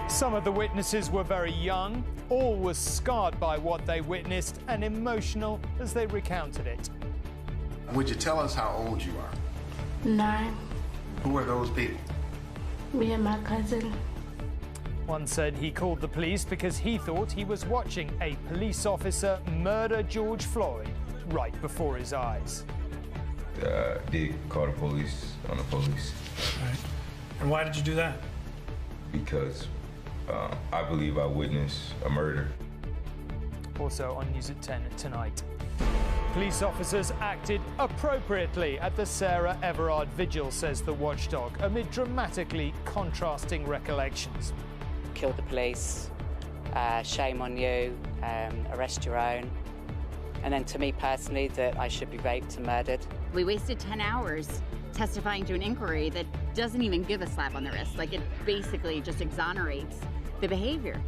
Some of the witnesses were very young. All were scarred by what they witnessed and emotional as they recounted it. Would you tell us how old you are? 9. Who are those people? Me and my cousin. One said he called the police because he thought he was watching a police officer murder George Floyd right before his eyes. Did call the police on the police. Right. And why did you do that? Because I believe I witnessed a murder. Also on News at 10 tonight. Police officers acted appropriately at the Sarah Everard vigil, says the watchdog, amid dramatically contrasting recollections. Killed the police, shame on you, arrest your own. And then to me personally, that I should be raped and murdered. We wasted 10 hours testifying to an inquiry that doesn't even give a slap on the wrist. Like, it basically just exonerates the behavior.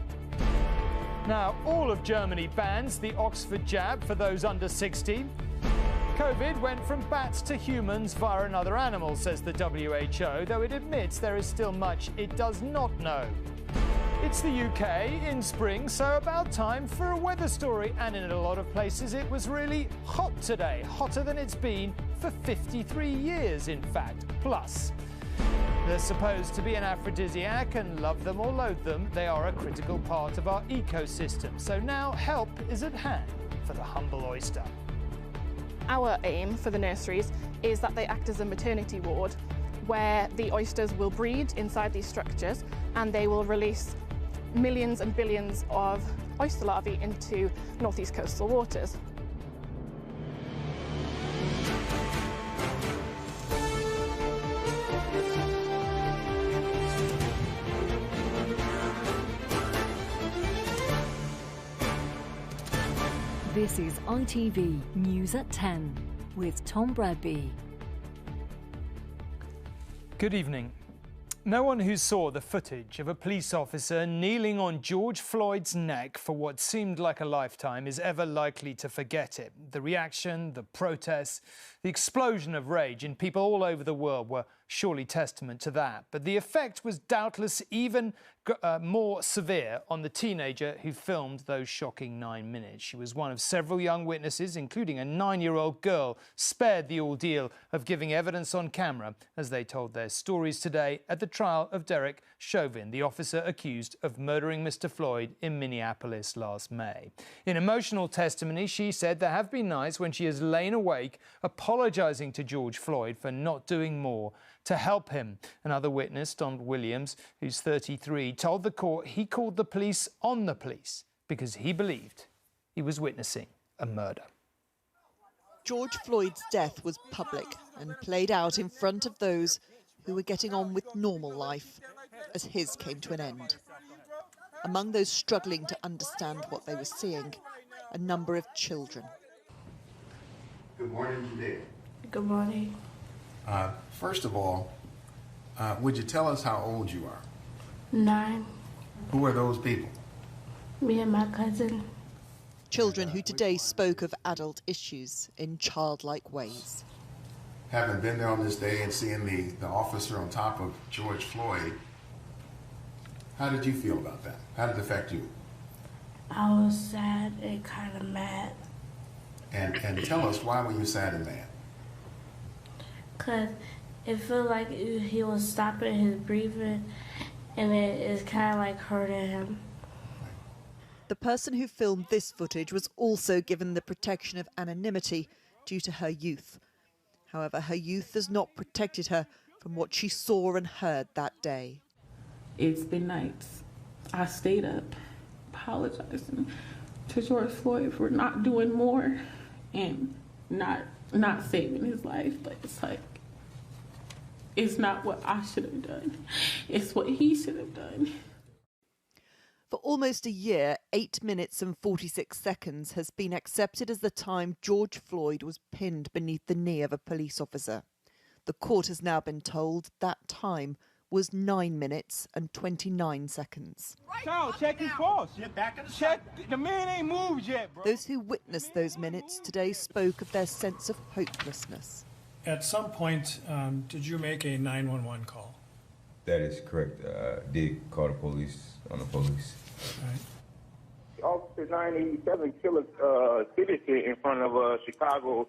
Now, all of Germany bans the Oxford jab for those under 60. COVID went from bats to humans via another animal, says the WHO, though it admits there is still much it does not know. It's the UK in spring, so about time for a weather story. And in a lot of places, it was really hot today, hotter than it's been for 53 years, in fact. Plus, they're supposed to be an aphrodisiac, and love them or loathe them, they are a critical part of our ecosystem. So now help is at hand for the humble oyster. Our aim for the nurseries is that they act as a maternity ward where the oysters will breed inside these structures and they will release millions and billions of oyster larvae into northeast coastal waters. This is ITV News at 10 with Tom Bradby. Good evening. No one who saw the footage of a police officer kneeling on George Floyd's neck for what seemed like a lifetime is ever likely to forget it. The reaction, the protests, the explosion of rage in people all over the world were surely testament to that. But the effect was doubtless even more severe on the teenager who filmed those shocking 9 minutes. She was one of several young witnesses, including a 9-year-old girl, spared the ordeal of giving evidence on camera as they told their stories today at the trial of Derek Chauvin, the officer accused of murdering Mr. Floyd in Minneapolis last May. In emotional testimony, she said there have been nights when she has lain awake apologising to George Floyd for not doing more to help him. Another witness, Don Williams, who's 33, told the court he called the police on the police because he believed he was witnessing a murder. George Floyd's death was public and played out in front of those who were getting on with normal life as his came to an end. Among those struggling to understand what they were seeing, a number of children. Good morning, today. Good morning. First of all, would you tell us how old you are? 9. Who are those people? Me and my cousin. Children who today spoke of adult issues in childlike ways. Having been there on this day and seeing the officer on top of George Floyd, how did you feel about that? How did it affect you? I was sad and kind of mad. And tell us, why were you sad and mad? Because it felt like he was stopping his breathing and it's kind of like hurting him. The person who filmed this footage was also given the protection of anonymity due to her youth. However, her youth has not protected her from what she saw and heard that day. It's been nights. I stayed up apologizing to George Floyd for not doing more and not saving his life, but it's like, it's not what I should have done. It's what he should have done. For almost a year, 8 minutes and 46 seconds has been accepted as the time George Floyd was pinned beneath the knee of a police officer. The court has now been told that time was 9 minutes and 29 seconds. Charles, check his pulse. Check, the man ain't moved yet, bro. Those who witnessed those minutes today spoke of their sense of hopelessness. At some point, did you make a 911 call? That is correct. I did call the police on the police. Officer 987 killed a citizen in front of a Chicago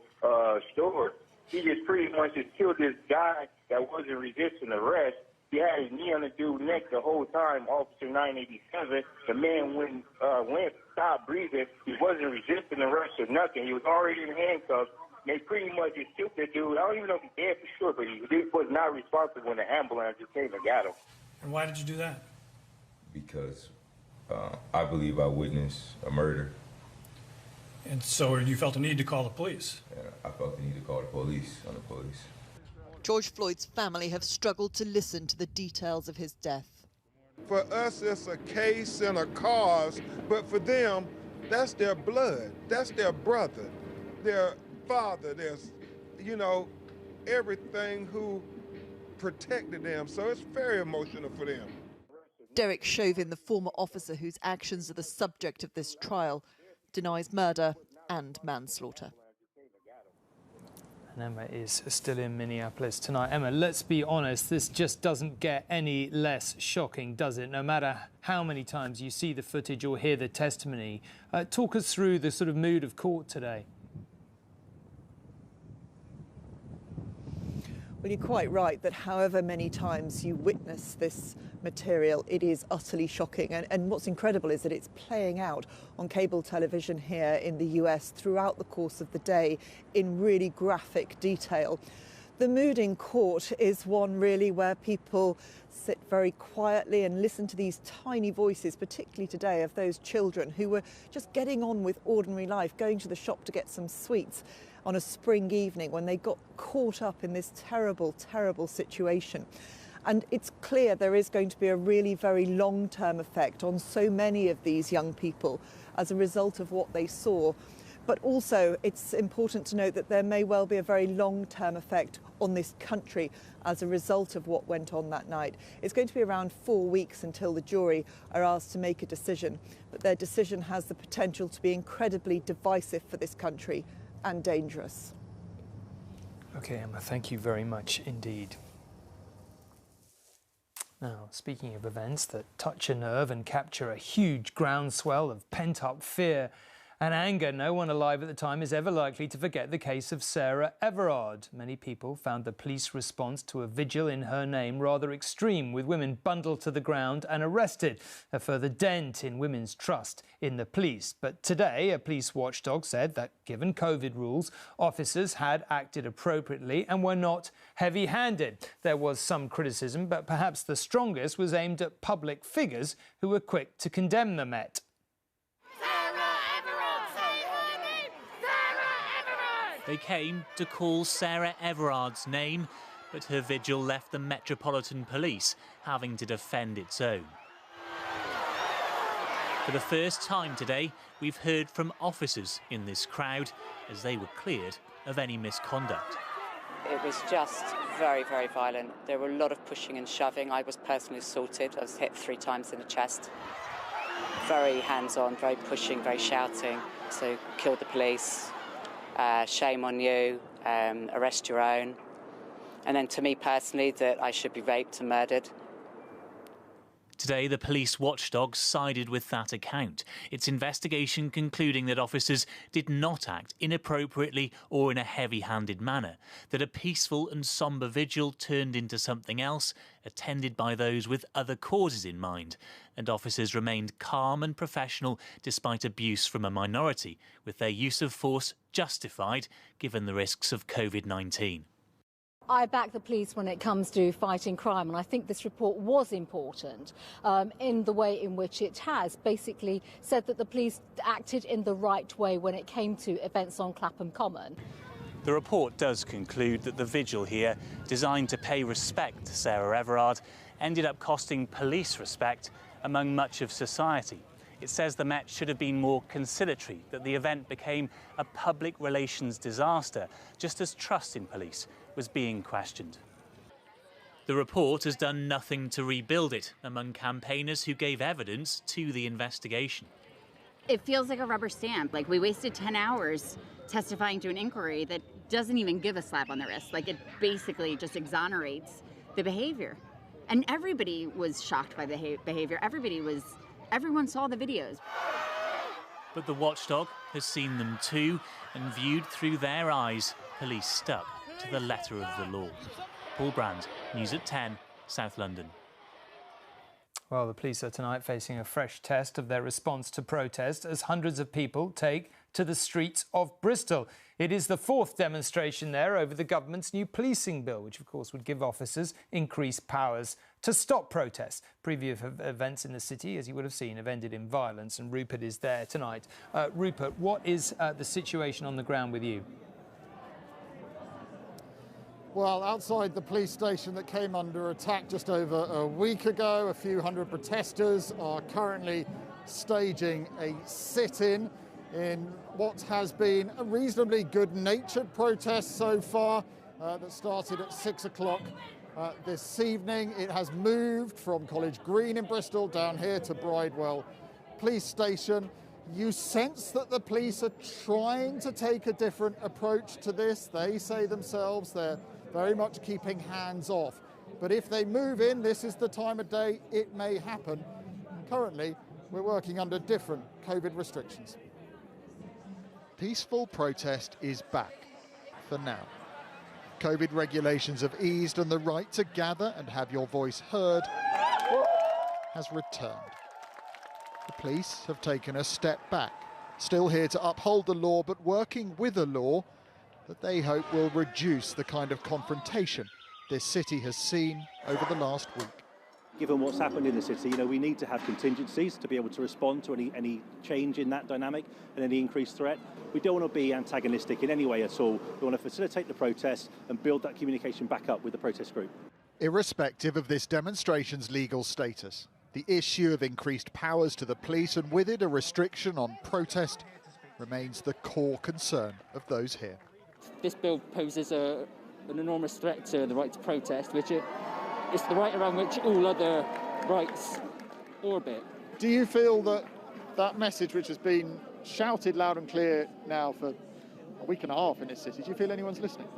store. He just pretty much just killed this guy that wasn't resisting arrest. He had his knee on the dude's neck the whole time. Officer 987, the man went stopped breathing. He wasn't resisting arrest or nothing. He was already in handcuffs. They pretty much just killed the dude. I don't even know if he's dead for sure, but he was not responsible when the ambulance just came and got him. And why did you do that? Because I believe I witnessed a murder. And so you felt a need to call the police? I felt the need to call the police on the police. George Floyd's family have struggled to listen to the details of his death. For us, it's a case and a cause, but for them, that's their blood, that's their brother, their father, there's, everything who protected them. So it's very emotional for them. Derek Chauvin, the former officer whose actions are the subject of this trial, denies murder and manslaughter. And Emma is still in Minneapolis tonight. Emma, let's be honest, this just doesn't get any less shocking, does it? No matter how many times you see the footage or hear the testimony. Talk us through the sort of mood of court today. Well, you're quite right that however many times you witness this material, it is utterly shocking. And what's incredible is that it's playing out on cable television here in the US throughout the course of the day in really graphic detail. The mood in court is one really where people sit very quietly and listen to these tiny voices, particularly today, of those children who were just getting on with ordinary life, going to the shop to get some sweets on a spring evening when they got caught up in this terrible, terrible situation. And it's clear there is going to be a really very long-term effect on so many of these young people as a result of what they saw. But also it's important to note that there may well be a very long-term effect on this country as a result of what went on that night. It's going to be around 4 weeks until the jury are asked to make a decision, but their decision has the potential to be incredibly divisive for this country and dangerous. OK, Emma, thank you very much indeed. Now, speaking of events that touch a nerve and capture a huge groundswell of pent-up fear and anger, no one alive at the time is ever likely to forget the case of Sarah Everard. Many people found the police response to a vigil in her name rather extreme, with women bundled to the ground and arrested, a further dent in women's trust in the police. But today, a police watchdog said that, given COVID rules, officers had acted appropriately and were not heavy-handed. There was some criticism, but perhaps the strongest was aimed at public figures who were quick to condemn the Met. They came to call Sarah Everard's name, but her vigil left the Metropolitan Police having to defend its own. For the first time today, we've heard from officers in this crowd as they were cleared of any misconduct. It was just very, very violent. There were a lot of pushing and shoving. I was personally assaulted. I was hit 3 times in the chest. Very hands-on, very pushing, very shouting. So killed the police. Shame on you, arrest your own. And then to me personally, that I should be raped and murdered. Today, the police watchdog sided with that account, its investigation concluding that officers did not act inappropriately or in a heavy-handed manner, that a peaceful and sombre vigil turned into something else, attended by those with other causes in mind, and officers remained calm and professional despite abuse from a minority, with their use of force justified given the risks of COVID-19. I back the police when it comes to fighting crime, and I think this report was important in the way in which it has basically said that the police acted in the right way when it came to events on Clapham Common. The report does conclude that the vigil here, designed to pay respect to Sarah Everard, ended up costing police respect among much of society. It says the Met should have been more conciliatory, that the event became a public relations disaster, just as trust in police was being questioned. The report has done nothing to rebuild it among campaigners who gave evidence to the investigation. It feels like a rubber stamp. Like, we wasted 10 hours testifying to an inquiry that doesn't even give a slap on the wrist. Like, it basically just exonerates the behavior. And everybody was shocked by the behavior. Everyone saw the videos. But the watchdog has seen them too and viewed through their eyes police stuck to the letter of the law. Paul Brand, News at 10, South London. Well, the police are tonight facing a fresh test of their response to protest as hundreds of people take to the streets of Bristol. It is the fourth demonstration there over the government's new policing bill, which of course would give officers increased powers to stop protests. Previous events in the city, as you would have seen, have ended in violence, and Rupert is there tonight. Rupert, what is the situation on the ground with you? Well, outside the police station that came under attack just over a week ago, a few hundred protesters are currently staging a sit-in in what has been a reasonably good-natured protest so far that started at 6 o'clock this evening. It has moved from College Green in Bristol down here to Bridewell Police Station. You sense that the police are trying to take a different approach to this. They say themselves they're very much keeping hands off. But if they move in, this is the time of day it may happen. Currently, we're working under different COVID restrictions. Peaceful protest is back, for now. COVID regulations have eased and the right to gather and have your voice heard has returned. The police have taken a step back, still here to uphold the law, but working with a law that they hope will reduce the kind of confrontation this city has seen over the last week. Given what's happened in the city, we need to have contingencies to be able to respond to any change in that dynamic and any increased threat. We don't want to be antagonistic in any way at all. We want to facilitate the protest and build that communication back up with the protest group. Irrespective of this demonstration's legal status, the issue of increased powers to the police and with it a restriction on protest remains the core concern of those here. This bill poses an enormous threat to the right to protest, which is the right around which all other rights orbit. Do you feel that that message, which has been shouted loud and clear now for a week and a half in this city, do you feel anyone's listening?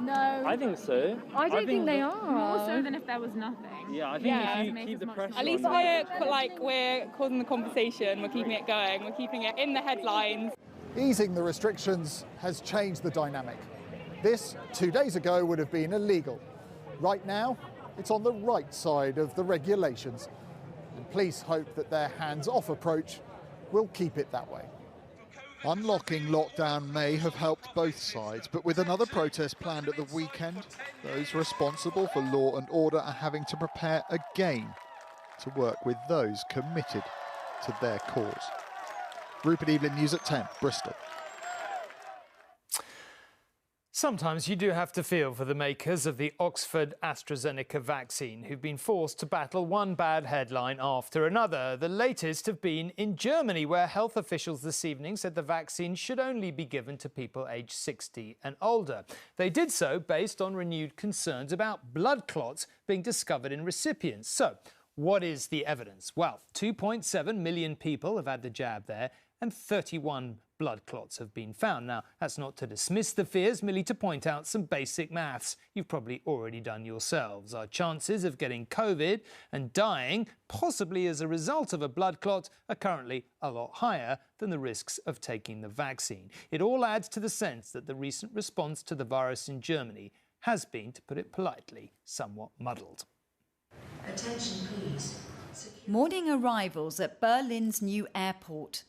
No. I think so. I don't think they are. More so than if there was nothing. Yeah, I think if you keep the pressure At least we're causing the conversation, we're keeping it going, we're keeping it in the headlines. Easing the restrictions has changed the dynamic. This, 2 days ago, would have been illegal. Right now, it's on the right side of the regulations. And police hope that their hands-off approach will keep it that way. Unlocking lockdown may have helped both sides, but with another protest planned at the weekend, those responsible for law and order are having to prepare again to work with those committed to their cause. Rupert Evelyn, News at 10, Bristol. Sometimes you do have to feel for the makers of the Oxford AstraZeneca vaccine, who've been forced to battle one bad headline after another. The latest have been in Germany, where health officials this evening said the vaccine should only be given to people aged 60 and older. They did so based on renewed concerns about blood clots being discovered in recipients. So, what is the evidence? Well, 2.7 million people have had the jab there, and 31 blood clots have been found. Now, that's not to dismiss the fears, merely to point out some basic maths you've probably already done yourselves. Our chances of getting COVID and dying, possibly as a result of a blood clot, are currently a lot higher than the risks of taking the vaccine. It all adds to the sense that the recent response to the virus in Germany has been, to put it politely, somewhat muddled. Attention, please. Morning arrivals at Berlin's new airport.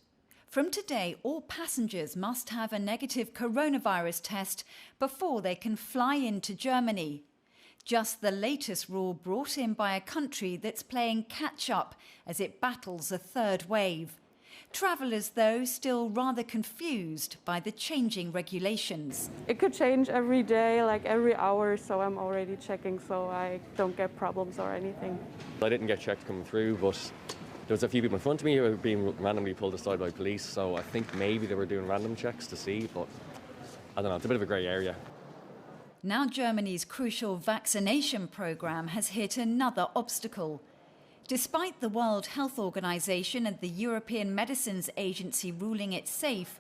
From today, all passengers must have a negative coronavirus test before they can fly into Germany. Just the latest rule brought in by a country that's playing catch-up as it battles a third wave. Travellers, though, still rather confused by the changing regulations. It could change every day, like every hour, so I'm already checking so I don't get problems or anything. I didn't get checked coming through, but there was a few people in front of me who were being randomly pulled aside by police, so I think maybe they were doing random checks to see, but I don't know, it's a bit of a grey area. Now Germany's crucial vaccination programme has hit another obstacle. Despite the World Health Organization and the European Medicines Agency ruling it safe,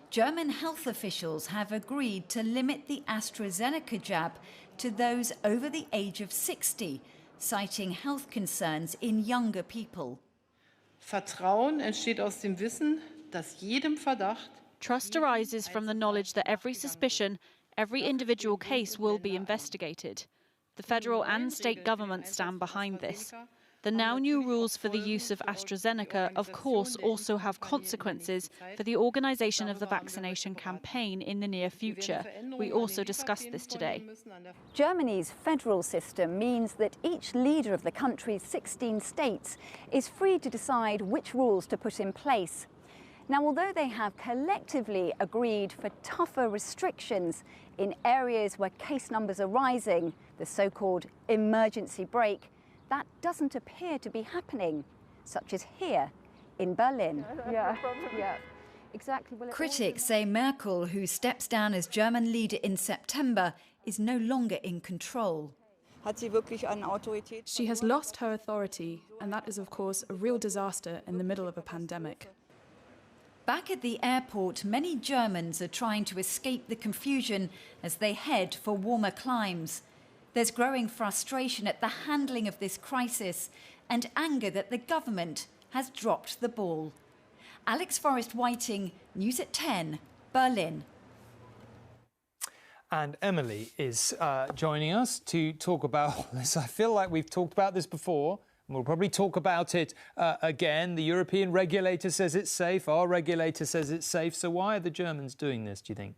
German health officials have agreed to limit the AstraZeneca jab to those over the age of 60, citing health concerns in younger people. Vertrauen entsteht aus dem Wissen, dass jedem Verdacht. Trust arises from the knowledge that every suspicion, every individual case will be investigated. The federal and state governments stand behind this. The now new rules for the use of AstraZeneca, of course, also have consequences for the organisation of the vaccination campaign in the near future. We also discussed this today. Germany's federal system means that each leader of the country's 16 states is free to decide which rules to put in place. Now, although they have collectively agreed for tougher restrictions in areas where case numbers are rising, the so-called emergency brake, that doesn't appear to be happening, such as here in Berlin. Yeah. Exactly. Well, Critics say Merkel, who steps down as German leader in September, is no longer in control. She has lost her authority, and that is, of course, a real disaster in the middle of a pandemic. Back at the airport, many Germans are trying to escape the confusion as they head for warmer climes. There's growing frustration at the handling of this crisis and anger that the government has dropped the ball. Alex Forrest-Whiting, News at 10, Berlin. And Emily is joining us to talk about this. I feel like we've talked about this before. We'll probably talk about it again. The European regulator says it's safe. Our regulator says it's safe. So why are the Germans doing this, do you think?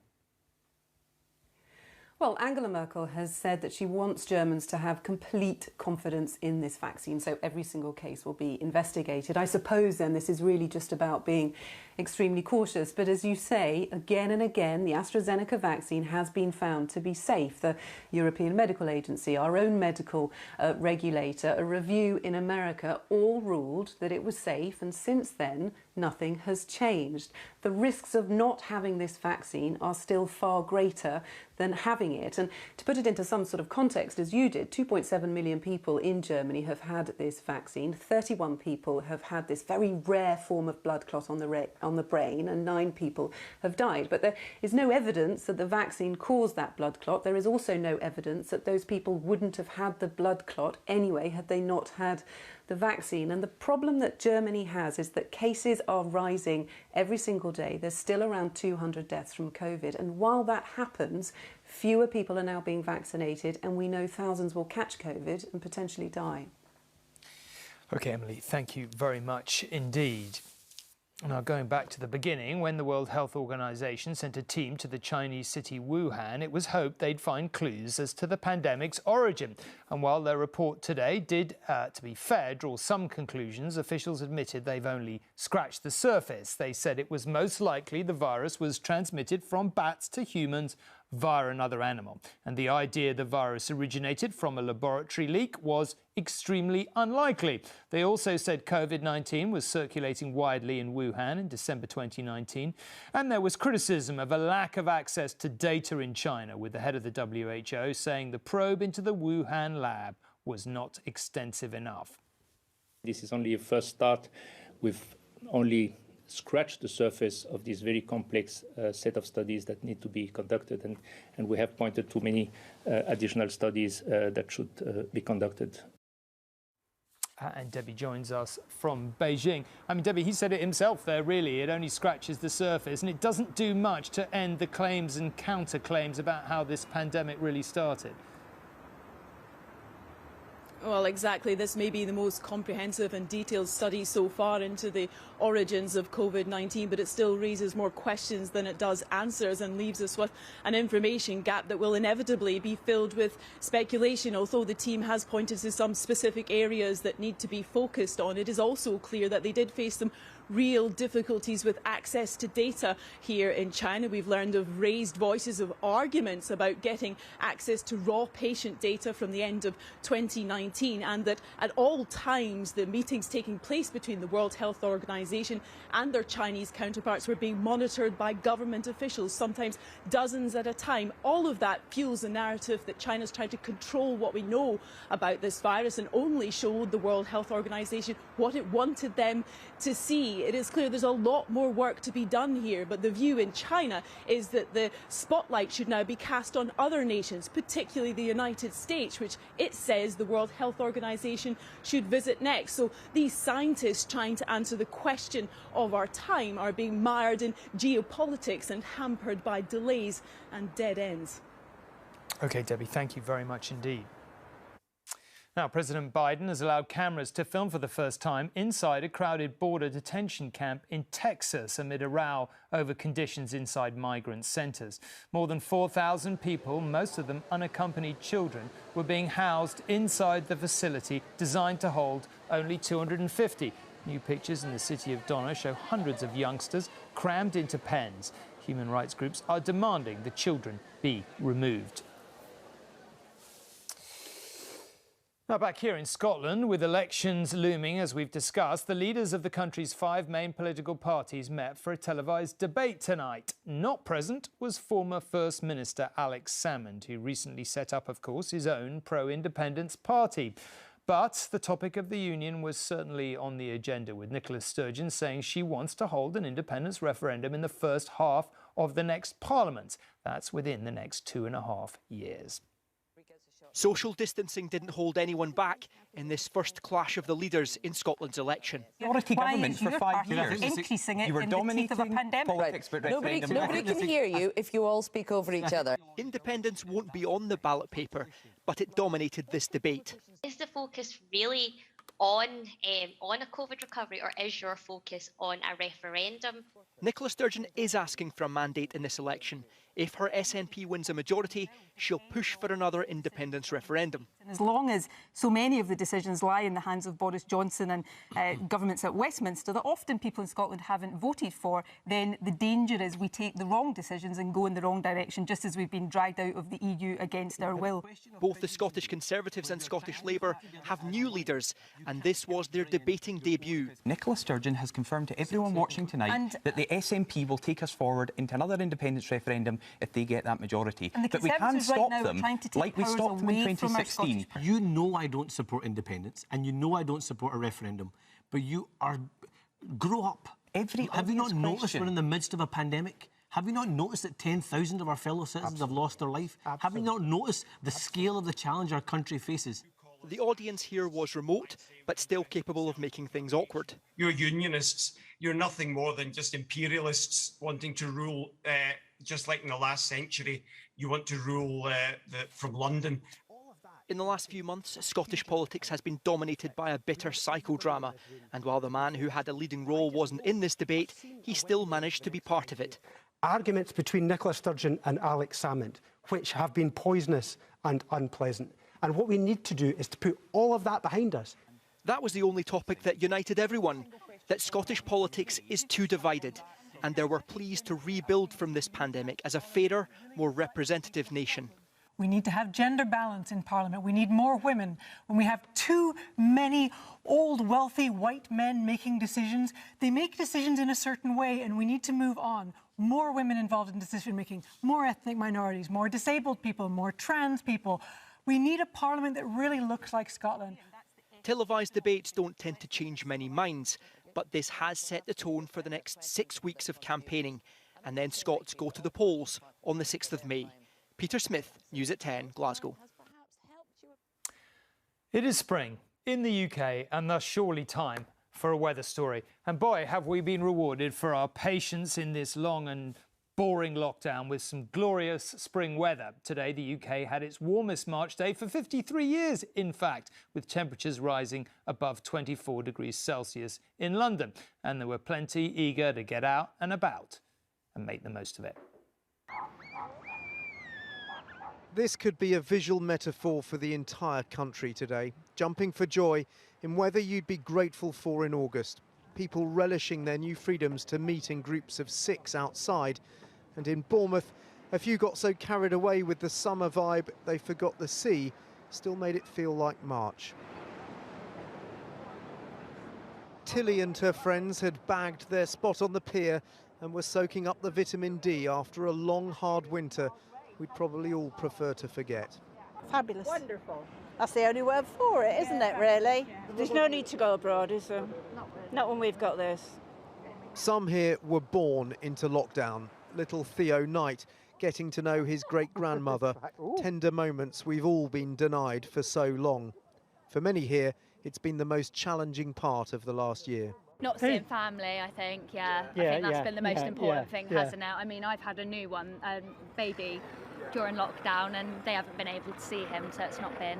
Well, Angela Merkel has said that she wants Germans to have complete confidence in this vaccine, so every single case will be investigated. I suppose then this is really just about being extremely cautious. But as you say, again and again, the AstraZeneca vaccine has been found to be safe. The European Medical Agency, our own medical regulator, a review in America, all ruled that it was safe. And since then, nothing has changed. The risks of not having this vaccine are still far greater than having it. And to put it into some sort of context, as you did, 2.7 million people in Germany have had this vaccine. 31 people have had this very rare form of blood clot on the brain, and 9 people have died. But there is no evidence that the vaccine caused that blood clot. There is also no evidence that those people wouldn't have had the blood clot anyway had they not had the vaccine. And the problem that Germany has is that cases are rising every single day. There's still around 200 deaths from COVID. And while that happens, fewer people are now being vaccinated, and we know thousands will catch COVID and potentially die. OK, Emily, thank you very much indeed. Now, going back to the beginning, when the World Health Organization sent a team to the Chinese city Wuhan, it was hoped they'd find clues as to the pandemic's origin. And while their report today did, to be fair, draw some conclusions, officials admitted they've only scratched the surface. They said it was most likely the virus was transmitted from bats to humans via another animal. And the idea the virus originated from a laboratory leak was extremely unlikely. They also said COVID-19 was circulating widely in Wuhan in December 2019. And there was criticism of a lack of access to data in China, with the head of the WHO saying the probe into the Wuhan lab was not extensive enough. This is only a first start. We've only scratch the surface of this very complex set of studies that need to be conducted, and we have pointed to many additional studies that should be conducted. And Debbie joins us from Beijing. I mean, Debbie, he said it himself there, really. It only scratches the surface, and it doesn't do much to end the claims and counterclaims about how this pandemic really started. Well, exactly. This may be the most comprehensive and detailed study so far into the origins of COVID-19, but it still raises more questions than it does answers and leaves us with an information gap that will inevitably be filled with speculation. Although the team has pointed to some specific areas that need to be focused on, it is also clear that they did face some real difficulties with access to data here in China. We've learned of raised voices of arguments about getting access to raw patient data from the end of 2019, and that at all times the meetings taking place between the World Health Organization and their Chinese counterparts were being monitored by government officials, sometimes dozens at a time. All of that fuels the narrative that China's tried to control what we know about this virus and only showed the World Health Organization what it wanted them to see. Bradby, it is clear there's a lot more work to be done here, but the view in China is that the spotlight should now be cast on other nations, particularly the United States, which it says the World Health Organization should visit next. So these scientists trying to answer the question of our time are being mired in geopolitics and hampered by delays and dead ends. OK, Debbie, thank you very much indeed. Now, President Biden has allowed cameras to film for the first time inside a crowded border detention camp in Texas amid a row over conditions inside migrant centres. More than 4,000 people, most of them unaccompanied children, were being housed inside the facility designed to hold only 250. New pictures in the city of Donna show hundreds of youngsters crammed into pens. Human rights groups are demanding the children be removed. Now, back here in Scotland, with elections looming, as we've discussed, the leaders of the country's 5 main political parties met for a televised debate tonight. Not present was former First Minister Alex Salmond, who recently set up, of course, his own pro-independence party. But the topic of the union was certainly on the agenda, with Nicola Sturgeon saying she wants to hold an independence referendum in the first half of the next Parliament. That's within the next 2.5 years. Social distancing didn't hold anyone back in this first clash of the leaders in Scotland's election. Minority government for 5 years. Increasing it you were in the teeth of a pandemic. Politics, but Nobody can hear you if you all speak over each other. Independence won't be on the ballot paper, but it dominated this debate. Is the focus really on a COVID recovery, or is your focus on a referendum? Nicola Sturgeon is asking for a mandate in this election. If her SNP wins a majority, she'll push for another independence referendum. As long as so many of the decisions lie in the hands of Boris Johnson and governments at Westminster that often people in Scotland haven't voted for, then the danger is we take the wrong decisions and go in the wrong direction, just as we've been dragged out of the EU against our will. Both the Scottish Conservatives and Scottish Labour have new leaders, and this was their debating debut. Nicola Sturgeon has confirmed to everyone watching tonight that the SNP will take us forward into another independence referendum if they get that majority. But we can stop them like we stopped them in 2016. You know I don't support independence, and you know I don't support a referendum, but you are... Grow up. Have you not noticed we're in the midst of a pandemic? Have you not noticed that 10,000 of our fellow citizens have lost their life? Have you not noticed the scale of the challenge our country faces? The audience here was remote, but still capable of making things awkward. You're unionists. You're nothing more than just imperialists wanting to rule, just like in the last century. You want to rule from London. In the last few months, Scottish politics has been dominated by a bitter psychodrama. And while the man who had a leading role wasn't in this debate, he still managed to be part of it. Arguments between Nicola Sturgeon and Alex Salmond, which have been poisonous and unpleasant. And what we need to do is to put all of that behind us. That was the only topic that united everyone, that Scottish politics is too divided. And there were pleas to rebuild from this pandemic as a fairer, more representative nation. We need to have gender balance in Parliament. We need more women. When we have too many old, wealthy, white men making decisions, they make decisions in a certain way, and we need to move on. More women involved in decision-making, more ethnic minorities, more disabled people, more trans people. We need a Parliament that really looks like Scotland. Televised debates don't tend to change many minds, but this has set the tone for the next 6 weeks of campaigning. And then Scots go to the polls on the 6th of May. Peter Smith, News at 10, Glasgow. It is spring in the UK, and thus surely time for a weather story. And boy, have we been rewarded for our patience in this long and boring lockdown with some glorious spring weather. Today, the UK had its warmest March day for 53 years, in fact, with temperatures rising above 24 degrees Celsius in London. And there were plenty eager to get out and about and make the most of it. This could be a visual metaphor for the entire country today, jumping for joy in weather you'd be grateful for in August. People relishing their new freedoms to meet in groups of 6 outside. And in Bournemouth, a few got so carried away with the summer vibe they forgot the sea still made it feel like March. Tilly and her friends had bagged their spot on the pier and were soaking up the vitamin D after a long, hard winter we'd probably all prefer to forget. Fabulous. Wonderful. That's the only word for it, isn't it, really? There's no need to go abroad, is there? Not when we've got this. Some here were born into lockdown. Little Theo Knight getting to know his great-grandmother, tender moments we've all been denied for so long. For many here, it's been the most challenging part of the last year. Not seeing family, I think, I think that's been the most important thing, hasn't it? I mean, I've had a new one, a baby, during lockdown, and they haven't been able to see him, so it's not been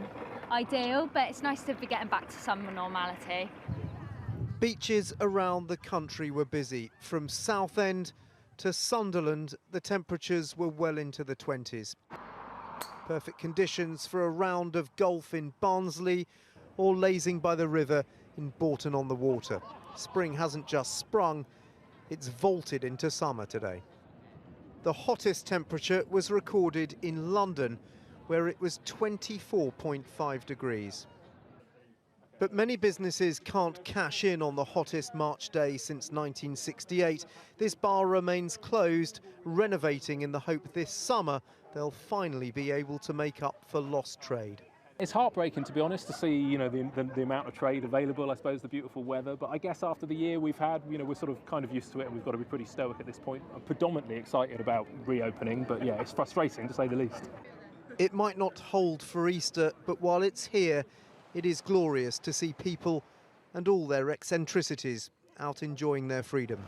ideal, but it's nice to be getting back to some normality. Beaches around the country were busy. From Southend to Sunderland, the temperatures were well into the 20s. Perfect conditions for a round of golf in Barnsley or lazing by the river in Bourton-on-the-Water. Spring hasn't just sprung, it's vaulted into summer today. The hottest temperature was recorded in London, where it was 24.5 degrees. But many businesses can't cash in on the hottest March day since 1968. This bar remains closed, renovating in the hope this summer they'll finally be able to make up for lost trade. It's heartbreaking, to be honest, to see, the amount of trade available, I suppose, the beautiful weather. But I guess after the year we've had, we're sort of kind of used to it, and we've got to be pretty stoic at this point. I'm predominantly excited about reopening, but yeah, it's frustrating to say the least. It might not hold for Easter, but while it's here, it is glorious to see people and all their eccentricities out enjoying their freedom.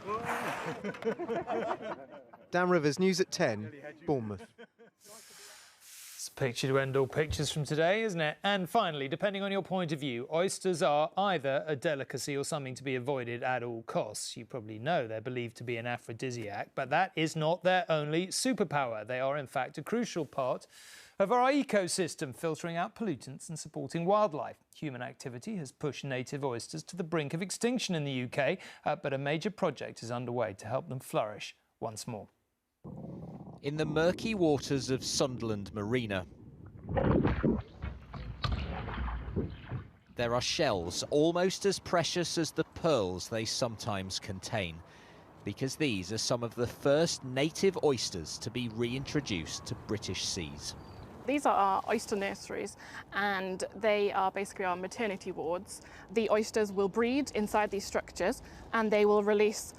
Dan Rivers, News at 10, Bournemouth. It's a picture to end all pictures from today, isn't it? And finally, depending on your point of view, oysters are either a delicacy or something to be avoided at all costs. You probably know they're believed to be an aphrodisiac, but that is not their only superpower. They are, in fact, a crucial part of our ecosystem, filtering out pollutants and supporting wildlife. Human activity has pushed native oysters to the brink of extinction in the UK, but a major project is underway to help them flourish once more. In the murky waters of Sunderland Marina, there are shells almost as precious as the pearls they sometimes contain, because these are some of the first native oysters to be reintroduced to British seas. These are our oyster nurseries, and they are basically our maternity wards. The oysters will breed inside these structures, and they will release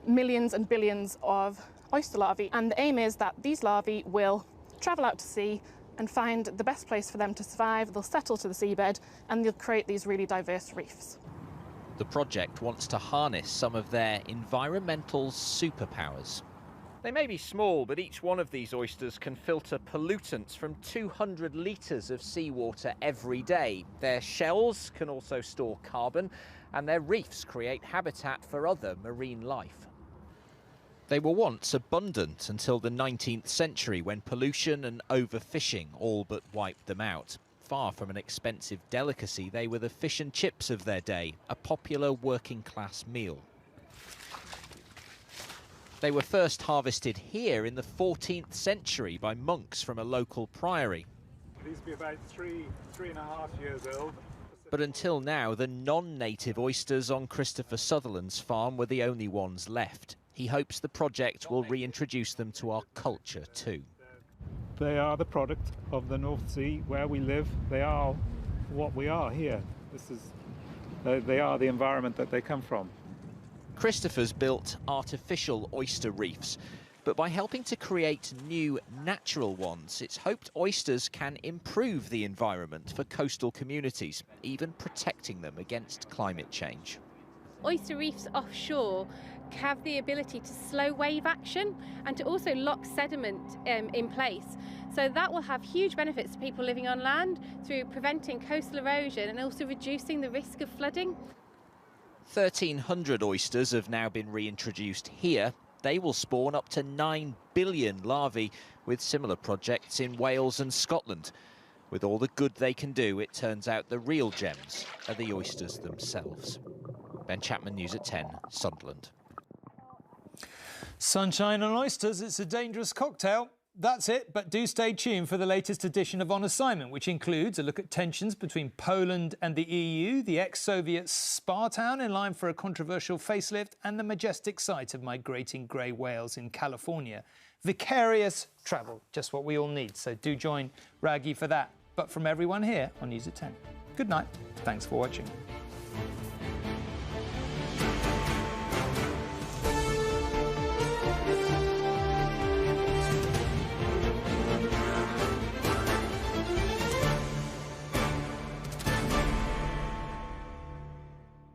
millions and billions of oyster larvae. And the aim is that these larvae will travel out to sea and find the best place for them to survive. They'll settle to the seabed, and they'll create these really diverse reefs. The project wants to harness some of their environmental superpowers. They may be small, but each one of these oysters can filter pollutants from 200 litres of seawater every day. Their shells can also store carbon, and their reefs create habitat for other marine life. They were once abundant until the 19th century, when pollution and overfishing all but wiped them out. Far from an expensive delicacy, they were the fish and chips of their day, a popular working-class meal. They were first harvested here in the 14th century by monks from a local priory. These be about 3.5 years old. But until now, the non-native oysters on Christopher Sutherland's farm were the only ones left. He hopes the project will reintroduce them to our culture too. They are the product of the North Sea, where we live. They are what we are here. They are the environment that they come from. Christopher's built artificial oyster reefs, but by helping to create new natural ones, it's hoped oysters can improve the environment for coastal communities, even protecting them against climate change. Oyster reefs offshore have the ability to slow wave action and to also lock sediment in place. So that will have huge benefits to people living on land through preventing coastal erosion and also reducing the risk of flooding. 1,300 oysters have now been reintroduced here. They will spawn up to 9 billion larvae, with similar projects in Wales and Scotland. With all the good they can do, it turns out the real gems are the oysters themselves. Ben Chapman, News at 10, Sunderland. Sunshine and oysters, it's a dangerous cocktail. That's it, but do stay tuned for the latest edition of On Assignment, which includes a look at tensions between Poland and the EU, the ex-Soviet spa town in line for a controversial facelift, and the majestic sight of migrating grey whales in California. Vicarious travel, just what we all need, so do join Raggy for that. But from everyone here on News at 10, good night, thanks for watching.